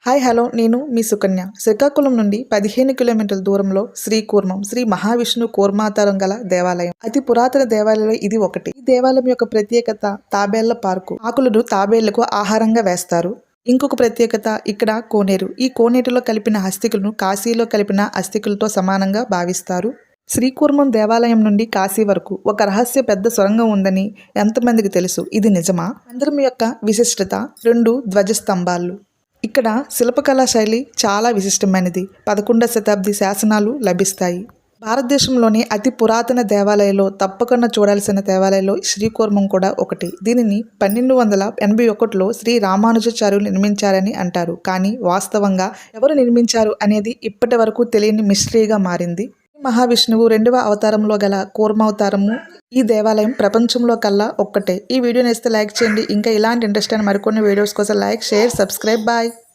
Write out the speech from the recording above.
Hi hello నేను మీ సుకన్య. శ్రీకాకుళం నుండి 15 కిలోమీటర్ల దూరంలో శ్రీకూర్మం శ్రీ మహావిష్ణు కూర్మావతారం గల దేవాలయం. అతి పురాతన దేవాలయంలో ఇది ఒకటి. ఈ దేవాలయం యొక్క ప్రత్యేకత తాబేళ్ల పార్కు. ఆకులను తాబేళ్లకు ఆహారంగా వేస్తారు. ఇంకొక ప్రత్యేకత ఇక్కడ కోనేరు. ఈ కోనేరులో కలిపిన అస్థికులను కాశీలో కలిపిన అస్థికులతో సమానంగా భావిస్తారు. శ్రీకూర్మం దేవాలయం నుండి కాశీ వరకు ఒక రహస్య పెద్ద సొరంగం ఉందని ఎంతమందికి తెలుసు? ఇది నిజమా? మందిరం యొక్క విశిష్టత 2 ధ్వజస్తంభాలు. ఇక్కడ శిల్పకళా శైలి చాలా విశిష్టమైనది. 11వ శతాబ్ది శాసనాలు లభిస్తాయి. భారతదేశంలోని అతి పురాతన దేవాలయాల్లో తప్పకుండా చూడాల్సిన దేవాలయాల్లో శ్రీకూర్మం కూడా ఒకటి. దీనిని 1281లో శ్రీ రామానుజాచార్యులు నిర్మించారని అంటారు. కానీ వాస్తవంగా ఎవరు నిర్మించారు అనేది ఇప్పటి వరకు తెలియని మిస్టరీగా మారింది. మహావిష్ణువు 2వ అవతారంలో గల కూర్మావతారము ఈ దేవాలయం ప్రపంచంలో కల్లా ఒక్కటే. ఈ వీడియో నచ్చితే లైక్ చేయండి. ఇంకా ఇలాంటి ఇంట్రెస్ట్ అయిన మరికొన్ని వీడియోస్ కోసం లైక్, షేర్, సబ్స్క్రైబ్. బాయ్.